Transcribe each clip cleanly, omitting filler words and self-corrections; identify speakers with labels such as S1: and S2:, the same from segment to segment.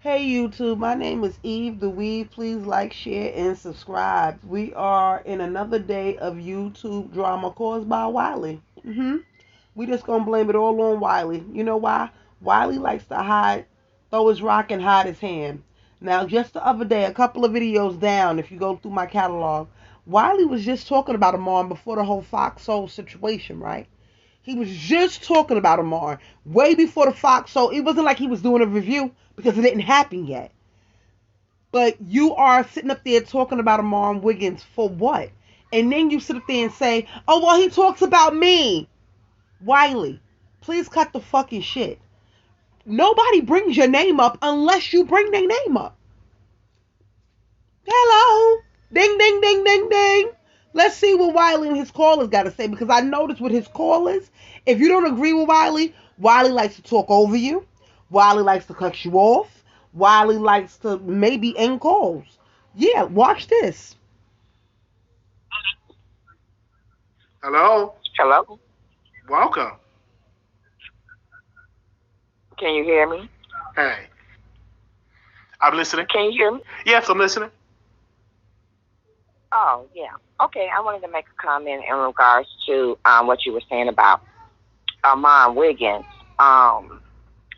S1: Hey YouTube, my name is Eve the Weave. Please like, share, and subscribe. We are in another day of YouTube drama caused by Wiley. We just gonna blame it all on Wiley. You know why? Wiley likes to throw his rock and hide his hand. Now, just the other day, a couple of videos down, if you go through my catalog, Wiley was just talking about Armon before the whole Fox Soul situation, right? He was just talking about Amar way before the Fox, so it wasn't like he was doing a review because it didn't happen yet. But you are sitting up there talking about Armon Wiggins for what? And then you sit up there and say, oh, well, he talks about me. Wiley, please cut the fucking shit. Nobody brings your name up unless you bring their name up. Hello. Ding, ding, ding, ding, ding. Let's see what Wiley and his callers got to say, because I noticed with his callers, if you don't agree with Wiley, Wiley likes to talk over you. Wiley likes to cut you off. Wiley likes to maybe end calls. Yeah, watch this.
S2: Hello.
S3: Hello.
S2: Welcome.
S3: Can you hear me?
S2: Hey. I'm listening.
S3: Can you hear me?
S2: Yes, I'm listening.
S3: Oh, yeah. Okay, I wanted to make a comment in regards to what you were saying about Armon Wiggins.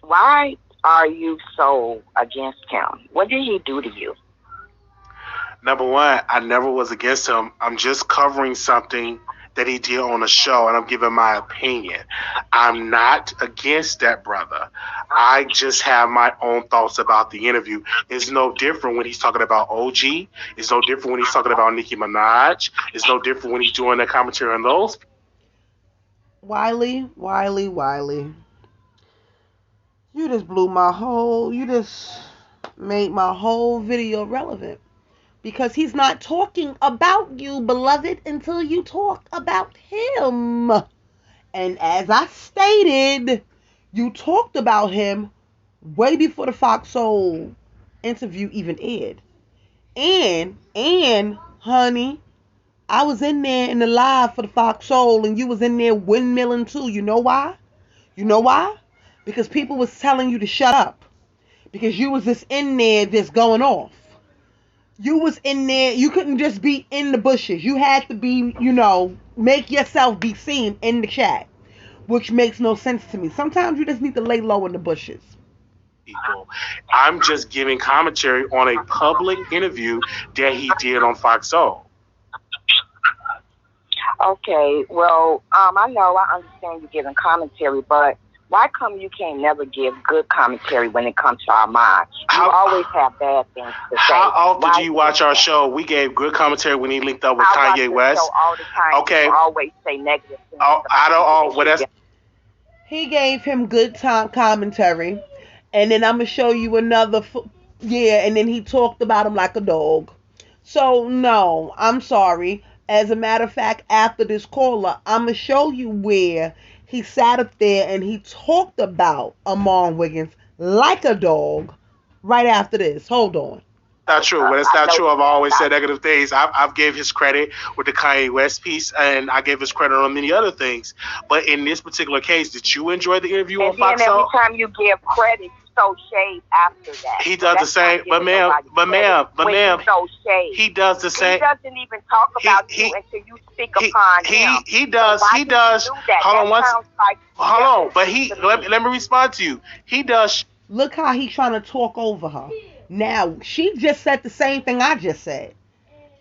S3: Why are you so against him? What did he do to you?
S2: Number one, I never was against him. I'm just covering something that he did on a show, and I'm giving my opinion. I'm not against that brother. I just have my own thoughts about the interview. It's no different when he's talking about OG. It's no different when he's talking about Nicki Minaj. It's no different when he's doing the commentary on those.
S1: Wiley. You just made my whole video relevant. Because he's not talking about you, beloved, until you talk about him. And as I stated, you talked about him way before the Fox Soul interview even aired. And, honey, I was in there in the live for the Fox Soul, and you was in there windmilling too. You know why? Because people was telling you to shut up. Because you was just in there just going off. You was in there, you couldn't just be in the bushes. You had to be, make yourself be seen in the chat, which makes no sense to me. Sometimes you just need to lay low in the bushes.
S2: People. I'm just giving commentary on a public interview that he did on Fox Soul.
S3: Okay, well, I understand you giving commentary, but why come you can't never give good commentary when it comes to Armon? You always have bad things to say.
S2: How often do you watch our show? We gave good commentary when he linked up with Kanye West.
S3: All the time.
S2: Okay.
S3: You always say negative things.
S1: He gave him good time commentary, and then I'm gonna show you another. And then he talked about him like a dog. So no, I'm sorry. As a matter of fact, after this caller, I'm gonna show you where he sat up there and he talked about Armon Wiggins like a dog right after this. Hold on.
S2: Not true. When it's not true, I've always said negative things. I've gave his credit with the Kanye West piece, and I gave his credit on many other things. But in this particular case, did you enjoy the interview on Fox Soul?
S3: And every time you give credit, you throw shade after that.
S2: He does the same. But ma'am, he does the same.
S3: He doesn't even talk about you until you speak upon him.
S2: He does. Hold on. But let me respond to you. He does.
S1: Look how he's trying to talk over her. Now, she just said the same thing I just said.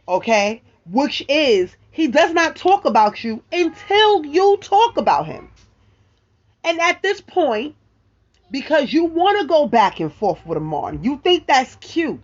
S1: Okay? Which is, he does not talk about you until you talk about him. And at this point, because you want to go back and forth with Armon, you think that's cute.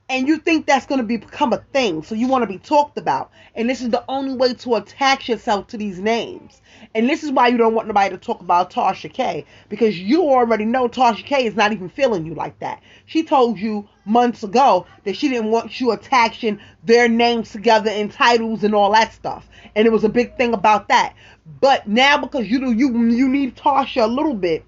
S1: And you think that's going to become a thing. So you want to be talked about. And this is the only way to attach yourself to these names. And this is why you don't want nobody to talk about Tasha K. Because you already know Tasha K is not even feeling you like that. She told you months ago that she didn't want you attaching their names together in titles and all that stuff. And it was a big thing about that. But now because you need Tasha a little bit,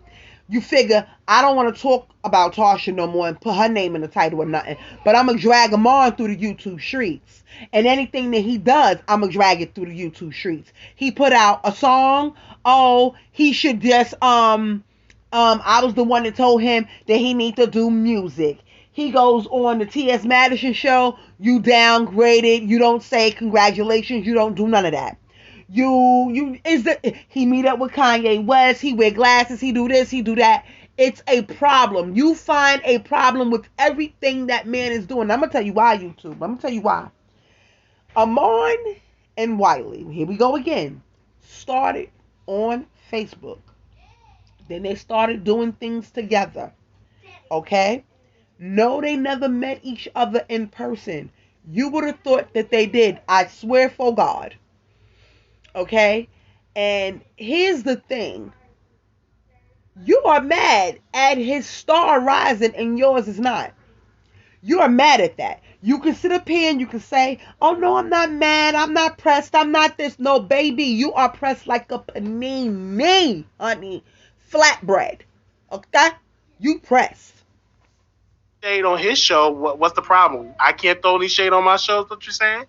S1: you figure, I don't want to talk about Tasha no more and put her name in the title or nothing. But I'm going to drag him on through the YouTube streets. And anything that he does, I'm going to drag it through the YouTube streets. He put out a song. Oh, he should just I was the one that told him that he need to do music. He goes on the T.S. Madison show. You downgraded. You don't say congratulations. You don't do none of that. He meet up with Kanye West. He wear glasses. He do this. He do that. It's a problem. You find a problem with everything that man is doing. I'm gonna tell you why, YouTube. I'm gonna tell you why. Armon and Wiley, here we go again, started on Facebook. Then they started doing things together. Okay? No, they never met each other in person. You would have thought that they did. I swear for God. Okay? And here's the thing. You are mad at his star rising and yours is not. You are mad at that. You can sit up here and you can say, oh no, I'm not mad. I'm not pressed. I'm not this. No, baby, you are pressed like a panini, honey. Flatbread. Okay? You pressed.
S2: Shade on his show. What's the problem? I can't throw any shade on my shows. What you saying?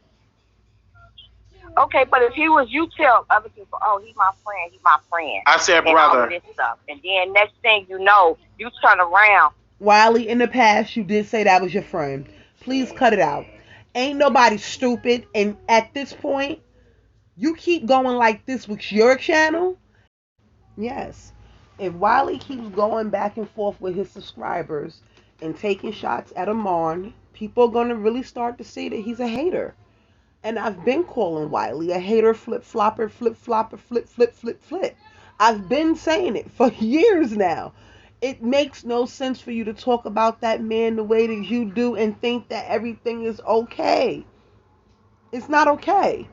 S3: Okay, but if he was, you tell other people, oh, he's my friend. He's my friend.
S2: I said
S3: and
S2: brother.
S3: All of this stuff. And then next thing you know, you turn around.
S1: Wiley, in the past, you did say that was your friend. Please cut it out. Ain't nobody stupid. And at this point, you keep going like this with your channel. Yes. If Wiley keeps going back and forth with his subscribers and taking shots at Armon, people are going to really start to see that he's a hater. And I've been calling Wiley a hater, flip-flopper, flip-flopper, flip. I've been saying it for years now. It makes no sense for you to talk about that man the way that you do and think that everything is okay. It's not okay.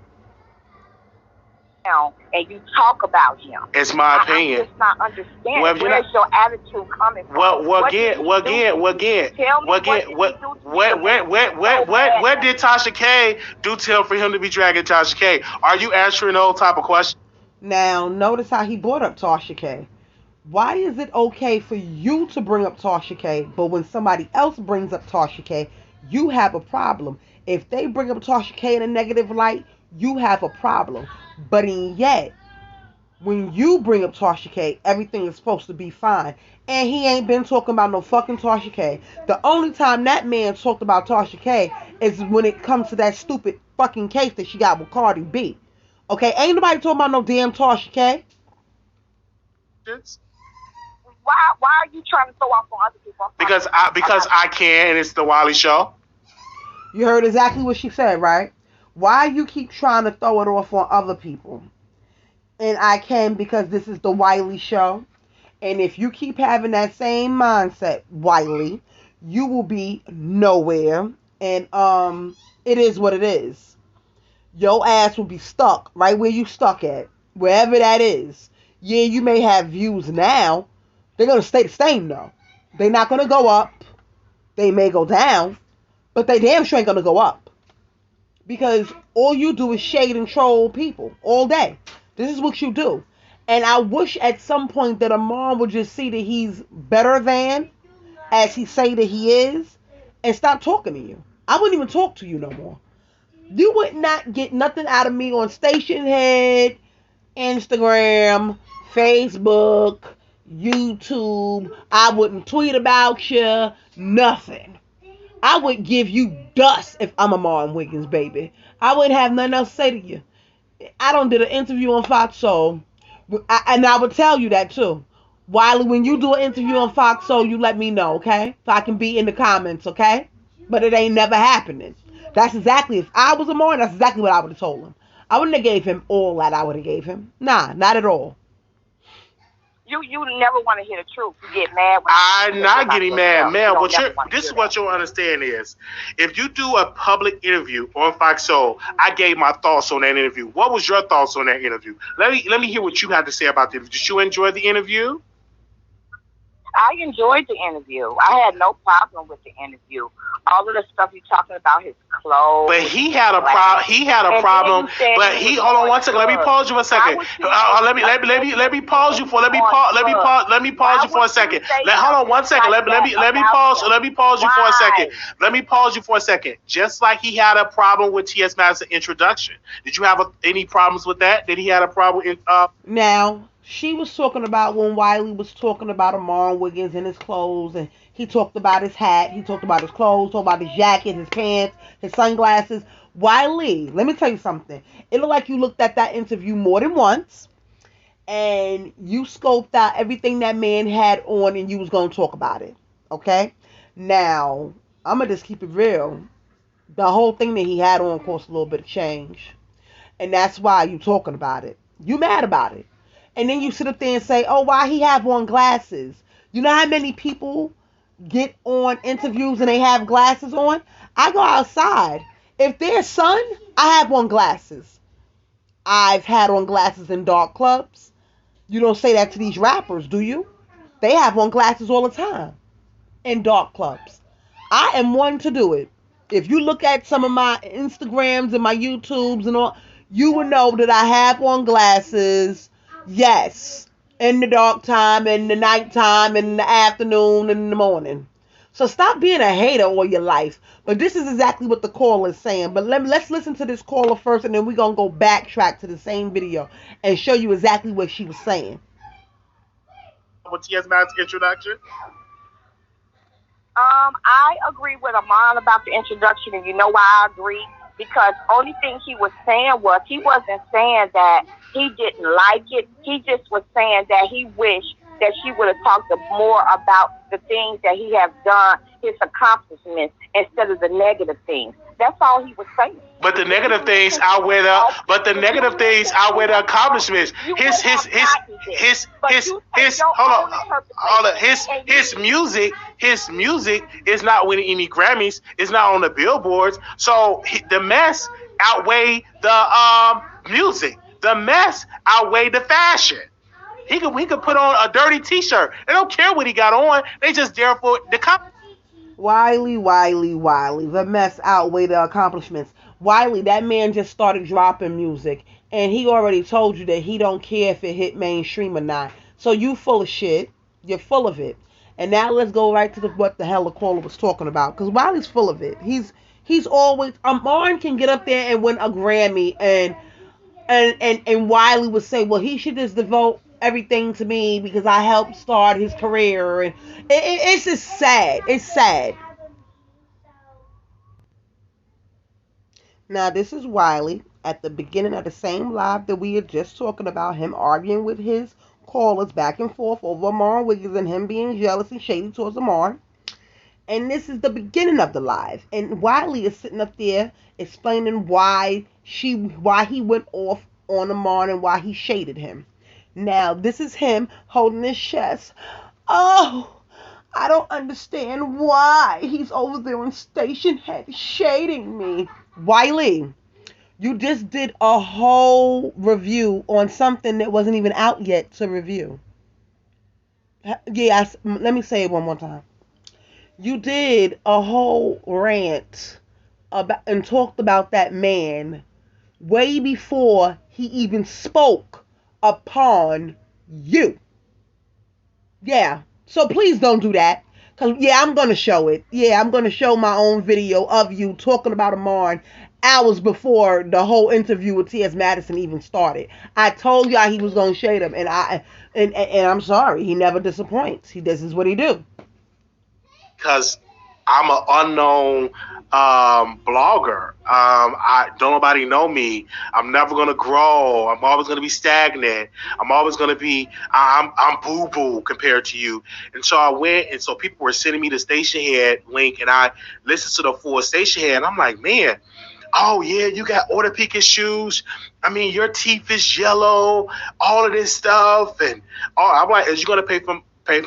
S3: And you talk about him.
S2: It's my opinion.
S3: I'm just not understanding.
S2: Well,
S3: where's your attitude coming from?
S2: What did Tasha K do for him to be dragging Tasha K? Are you answering those type of questions?
S1: Now, notice how he brought up Tasha K. Why is it okay for you to bring up Tasha K, but when somebody else brings up Tasha K, you have a problem? If they bring up Tasha K in a negative light, you have a problem. But yet, when you bring up Tasha K, everything is supposed to be fine. And he ain't been talking about no fucking Tasha K. The only time that man talked about Tasha K is when it comes to that stupid fucking case that she got with Cardi B. Okay, ain't nobody talking about no damn Tasha K.
S3: Why are you trying to throw off on other people?
S2: Because I can, and it's the Wiley Show.
S1: You heard exactly what she said, right? Why you keep trying to throw it off on other people? And I can because this is the Wiley Show. And if you keep having that same mindset, Wiley, you will be nowhere. And it is what it is. Your ass will be stuck right where you stuck at. Wherever that is. Yeah, you may have views now. They're going to stay the same though. They're not going to go up. They may go down. But they damn sure ain't going to go up. Because all you do is shade and troll people all day. This is what you do. And I wish at some point that Armon would just see that he's better than, as he say that he is, and stop talking to you. I wouldn't even talk to you no more. You would not get nothing out of me on Station Head, Instagram, Facebook, YouTube. I wouldn't tweet about you. Nothing. I would give you dust if I'm Armon Wiggins, baby. I wouldn't have nothing else to say to you. I done did an interview on Fox Soul, and I would tell you that too. Wiley, when you do an interview on Fox Soul, you let me know, okay? So I can be in the comments, okay? But it ain't never happening. That's exactly, if I was Armon, that's exactly what I would have told him. I wouldn't have gave him all that I would have gave him. Nah, not at all.
S3: You never want to hear the truth. You get mad.
S2: I'm not getting mad. Man, this is what you'll understand is, if you do a public interview on Fox Soul, I gave my thoughts on that interview. What was your thoughts on that interview? Let me hear what you had to say about the interview. Did you enjoy the interview?
S3: I enjoyed the interview. I had no problem with the interview. All of the stuff you're talking about, his clothes.
S2: But he had a problem. He had a problem. But hold on one second. Let me pause you for a second. Let me pause you for. Let me pause you for a second. Hold on one second. Let me pause you for a second. Let me pause you for a second. Just like he had a problem with T.S. Madison introduction. Did you have any problems with that? Did he have a problem in?
S1: Now, She was talking about when Wiley was talking about Armon Wiggins and his clothes, and he talked about his hat, he talked about his clothes, talked about his jacket, his pants, his sunglasses. Wiley, let me tell you something. It looked like you looked at that interview more than once, and you scoped out everything that man had on, and you was going to talk about it. Okay? Now, I'm going to just keep it real. The whole thing that he had on cost a little bit of change. And that's why you talking about it. You mad about it. And then you sit up there and say, oh, why he have on glasses? You know how many people get on interviews and they have glasses on? I go outside. If there's sun, I have on glasses. I've had on glasses in dark clubs. You don't say that to these rappers, do you? They have on glasses all the time in dark clubs. I am one to do it. If you look at some of my Instagrams and my YouTubes and all, you will know that I have on glasses. Yes, in the dark time, in the night time, in the afternoon, and in the morning. So stop being a hater all your life. But this is exactly what the caller is saying. But let's listen to this caller first, and then we're going to go backtrack to the same video and show you exactly what she was saying.
S2: With T.S. Madden's introduction?
S3: I agree with Armon about the introduction, and you know why I agree? Because only thing he was saying was, he wasn't saying that he didn't like it. He just was saying that he wished that she would have talked more about the things that he has done, his accomplishments, instead of the negative things. That's all he was saying.
S2: But the negative things outweigh the accomplishments. His music is not winning any Grammys. It's not on the billboards. So the mess outweigh the music. The mess outweigh the fashion. He could put on a dirty T-shirt. They don't care what he got on. They just there for the
S1: Wiley. The mess outweigh the accomplishments. Wiley, that man just started dropping music, and he already told you that he don't care if it hit mainstream or not. So you full of shit. You're full of it. And now let's go right to what the hell the caller was talking about, because Wiley's full of it. He's always Armon can get up there and win a Grammy, and Wiley would say, well, he should just devote everything to me because I helped start his career, and it's just sad. It's sad. Now this is Wiley at the beginning of the same live that we were just talking about, him arguing with his callers back and forth over Armon Wiggins and him being jealous and shady towards Armon. And this is the beginning of the live, and Wiley is sitting up there explaining why he went off on Armon and why he shaded him. Now, this is him holding his chest. Oh, I don't understand why he's over there on Station Head shading me. Wiley, you just did a whole review on something that wasn't even out yet to review. Yeah, let me say it one more time. You did a whole rant about and talked about that man way before he even spoke upon you. Yeah, so please don't do that. Because, yeah, I'm going to show it. Yeah, I'm going to show my own video of you talking about Armon hours before the whole interview with T.S. Madison even started. I told y'all he was going to shade him, and I'm sorry. He never disappoints. This is what he do.
S2: Because I'm an unknown blogger. Don't nobody know me. I'm never gonna grow. I'm always gonna be stagnant. I'm always gonna be. I'm boo boo compared to you. And so I went, and so people were sending me the Station Head link, and I listened to the full Station Head, and I'm like, man, oh yeah, you got orthopedic shoes. I mean, your teeth is yellow. All of this stuff, and I'm like, is you gonna pay for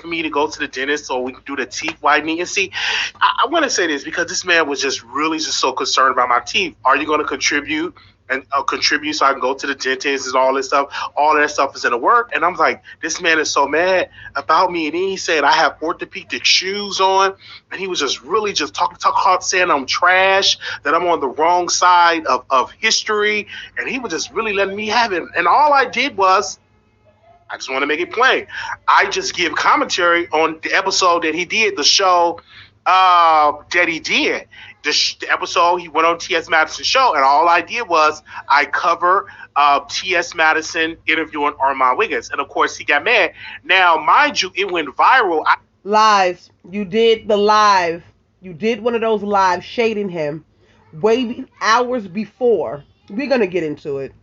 S2: me to go to the dentist so we can do the teeth whitening? And see, I want to say this because this man was just really just so concerned about my teeth. Are you going to contribute so I can go to the dentist and all this stuff? All that stuff is in the work. And I'm like, this man is so mad about me. And then he said I have orthopedic shoes on, and he was just really just talking saying I'm trash, that I'm on the wrong side of history, and he was just really letting me have it. And all I did was, I just want to make it plain, I just give commentary on the episode that he did, the show that he did. The episode, he went on T.S. Madison's show, and all I did was I covered T.S. Madison interviewing Armon Wiggins. And of course, he got mad. Now, mind you, it went viral.
S1: Lives. You did the live. You did one of those lives shading him hours before. We're going to get into it.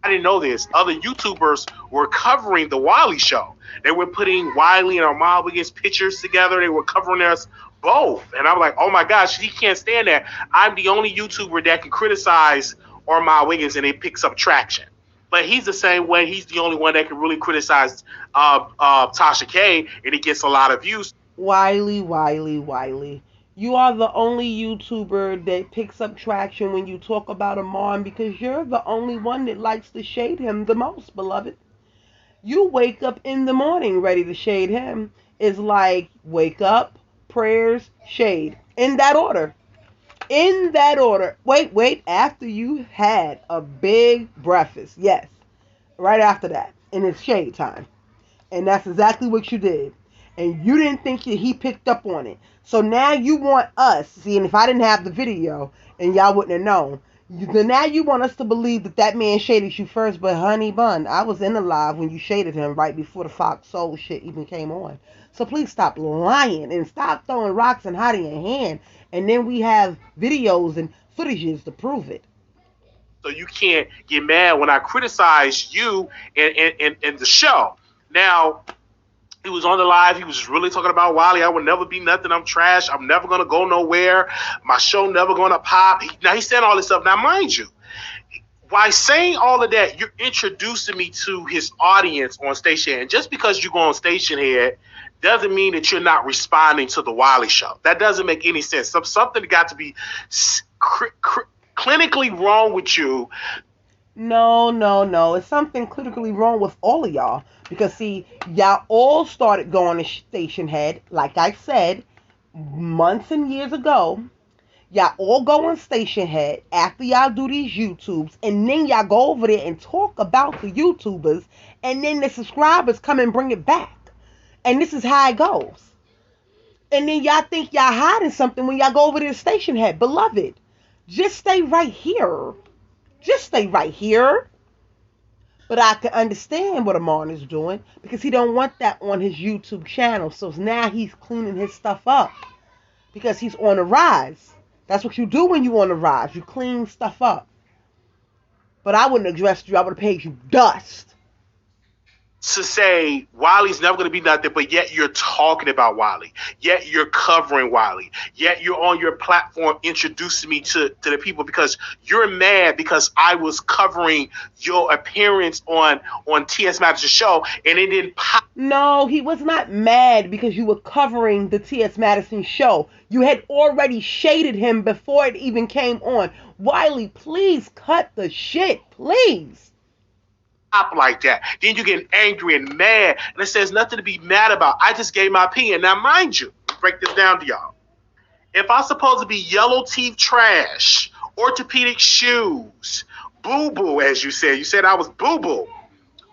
S2: I didn't know this. Other YouTubers were covering the Wiley show. They were putting Wiley and Armon Wiggins pictures together. They were covering us both. And I'm like, oh my gosh, he can't stand that. I'm the only YouTuber that can criticize Armon Wiggins and it picks up traction. But he's the same way. He's the only one that can really criticize Tasha K, and he gets a lot of views.
S1: Wiley. You are the only YouTuber that picks up traction when you talk about Armon because you're the only one that likes to shade him the most, beloved. You wake up in the morning ready to shade him. It's like wake up, prayers, shade. In that order. Wait. After you had a big breakfast. Yes. Right after that. And it's shade time. And that's exactly what you did. And you didn't think that he picked up on it. So now you want us, see, and if I didn't have the video and y'all wouldn't have known, then now you want us to believe that man shaded you first. But honey bun, I was in the live when you shaded him right before the Fox Soul shit even came on. So please stop lying and stop throwing rocks and hiding your hand. And then we have videos and footages to prove it.
S2: So you can't get mad when I criticize you and the show. Now, he was on the live. He was really talking about Wiley. I would never be nothing. I'm trash. I'm never going to go nowhere. My show never going to pop. Now, he's saying all this stuff. Now, mind you, by saying all of that, you're introducing me to his audience on Station Head. And just because you go on Station Head doesn't mean that you're not responding to the Wiley show. That doesn't make any sense. Something got to be clinically wrong with you.
S1: No. It's something clinically wrong with all of y'all. Because, see, y'all all started going to Station Head, like I said, months and years ago. Y'all all go on Station Head after y'all do these YouTubes. And then y'all go over there and talk about the YouTubers. And then the subscribers come and bring it back. And this is how it goes. And then y'all think y'all hiding something when y'all go over to the Station Head. Beloved, just stay right here. But I can understand what Armon is doing because he don't want that on his YouTube channel. So now he's cleaning his stuff up because he's on the rise. That's what you do when you on the rise. You clean stuff up. But I wouldn't have addressed you. I would have paid you dust.
S2: To say Wiley's never going to be nothing, but yet you're talking about Wiley, yet you're covering Wiley, yet you're on your platform introducing me to the people because you're mad because I was covering your appearance on T.S. Madison's show and it didn't pop.
S1: No, he was not mad because you were covering the T.S. Madison show. You had already shaded him before it even came on. Wiley, please cut the shit, please.
S2: Like that. Then you get angry and mad, and it says nothing to be mad about. I just gave my opinion. Now, mind you, break this down to y'all. If I'm supposed to be yellow teeth trash, orthopedic shoes, boo-boo, as you said I was boo-boo,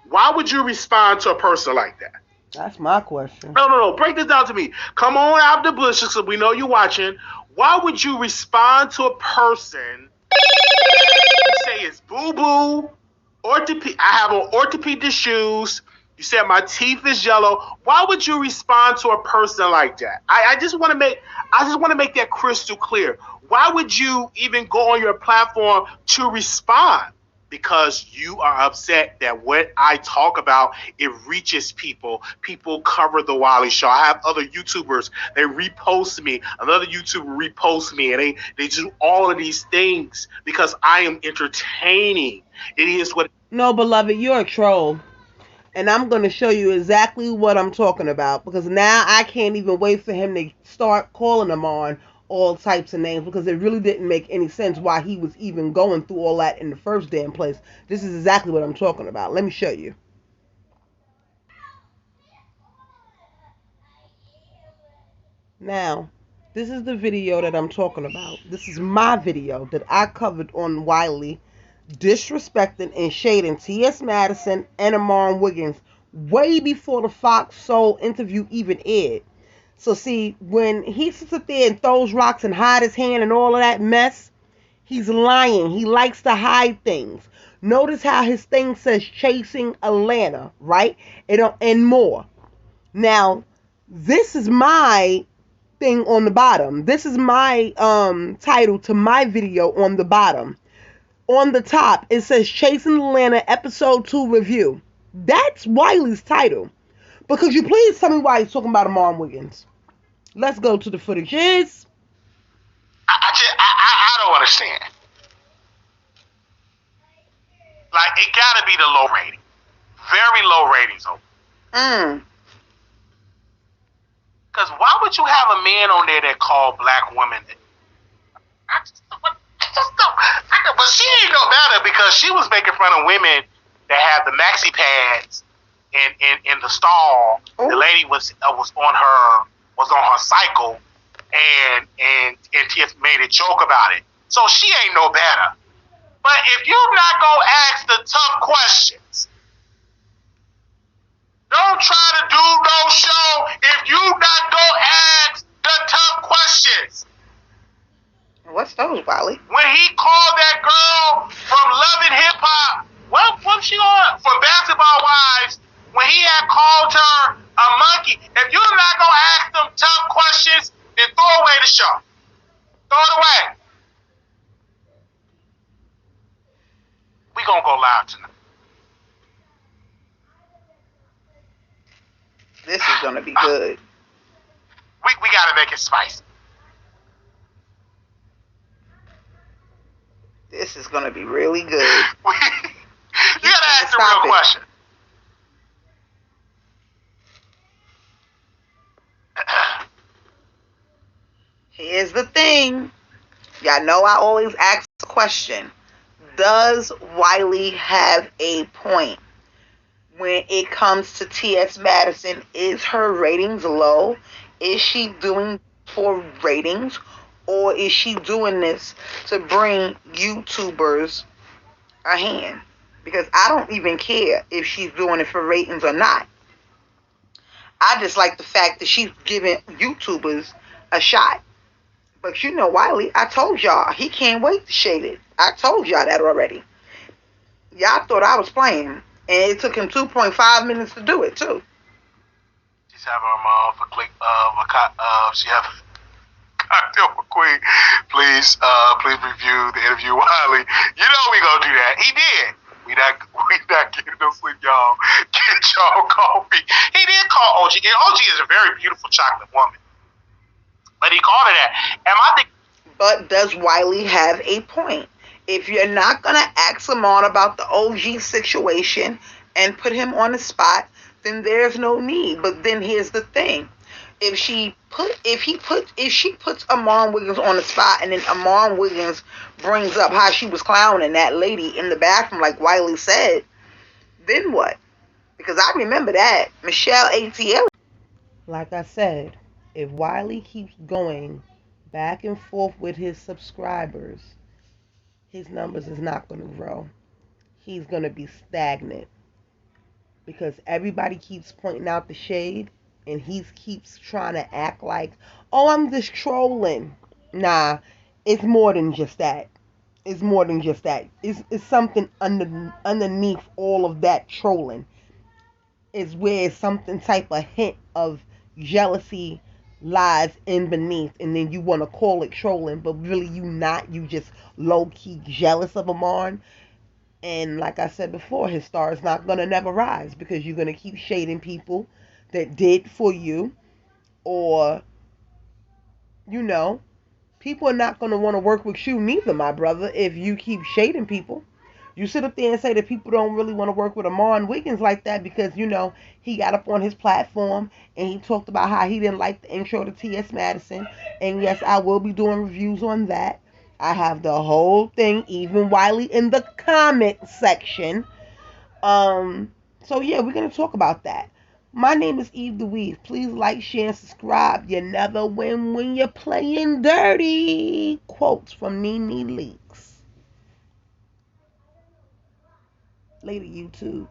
S2: why would you respond to a person like that?
S1: That's my question.
S2: No. Break this down to me. Come on out the bushes so we know you're watching. Why would you respond to a person you say it's boo-boo, I have on orthopedic shoes. You said my teeth is yellow. Why would you respond to a person like that? I just want to make that crystal clear. Why would you even go on your platform to respond? Because you are upset that what I talk about, it reaches people. People cover the Wiley show. I have other YouTubers, they repost me. Another YouTuber reposts me. And they do all of these things because I am entertaining. It is what...
S1: No, beloved, you're a troll. And I'm going to show you exactly what I'm talking about. Because now I can't even wait for him to start calling him on all types of names. Because it really didn't make any sense why he was even going through all that in the first damn place. This is exactly what I'm talking about. Let me show you. Now, this is the video that I'm talking about. This is my video that I covered on Wiley disrespecting and shading T.S. Madison and Armon Wiggins way before the Fox Soul interview even aired. So see, when he sits up there and throws rocks and hide his hand and all of that mess, he's lying. He likes to hide things. Notice how his thing says chasing Atlanta, right? And more. Now, this is my thing on the bottom. This is my title to my video on the bottom. On the top, it says Chasing Atlanta Episode 2 Review. That's Wiley's title. But could you please tell me why he's talking about Armon Wiggins? Let's go to the footages.
S2: I don't understand. Like, it gotta be the low rating. Very low ratings. Because why would you have a man on there that called black women? I just don't. But she ain't no better because she was making fun of women that have the maxi pads in the stall. Oh. The lady was on her cycle, and Tiff made a joke about it. So she ain't no better. But if you're not gonna ask the tough questions, don't try to do no show if you not gonna ask the tough questions.
S1: What's those, Wiley?
S2: When he called that girl from Love and Hip Hop, what was she on? From Basketball Wives, when he had called her a monkey. If you're not gonna ask them tough questions, then throw away the show. Throw it away. We gonna go live tonight.
S1: This is gonna be good.
S2: We gotta make it spicy.
S1: This is gonna be really good.
S2: You gotta ask the real question.
S1: Here's the thing. Y'all know I always ask the question. Does Wiley have a point when it comes to T.S. Madison? Is her ratings low? Is she doing for ratings? Or is she doing this to bring YouTubers a hand? Because I don't even care if she's doing it for ratings or not. I just like the fact that she's giving YouTubers a shot. But you know, Wiley, I told y'all, he can't wait to shade it. I told y'all that already. Y'all thought I was playing. And it took him 2.5 minutes to do it, too.
S2: She's having her mom for click she have Cocktail McQueen. Please review the interview, Wiley. You know we gonna do that. He did. We not getting no sleep, y'all. Get y'all coffee. He did call OG. And OG is a very beautiful chocolate woman. But he called her that. And I think.
S1: But does Wiley have a point? If you're not gonna ask Armon about the OG situation and put him on the spot, then there's no need. But then here's the thing. If she puts Armon Wiggins on the spot and then Armon Wiggins brings up how she was clowning that lady in the bathroom like Wiley said, then what? Because I remember that. Michelle ATL. Like I said, if Wiley keeps going back and forth with his subscribers, his numbers is not going to grow. He's going to be stagnant. Because everybody keeps pointing out the shade. And he keeps trying to act like, oh, I'm just trolling. Nah, it's more than just that. It's more than just that. It's something underneath all of that trolling. It's where it's something type of hint of jealousy lies in beneath. And then you want to call it trolling. But really you not. You just low-key jealous of Armon. And like I said before, his star is not going to never rise. Because you're going to keep shading people that did for you, or, you know, people are not going to want to work with you neither, my brother, if you keep shading people. You sit up there and say that people don't really want to work with Armon Wiggins like that because, you know, he got up on his platform and he talked about how he didn't like the intro to T.S. Madison. And yes, I will be doing reviews on that. I have the whole thing, even Wiley, in the comment section. So yeah, we're going to talk about that. My name is Eve the Weave. Please like, share, and subscribe. You never win when you're playing dirty. Quotes from Nene Leaks. Later, YouTube.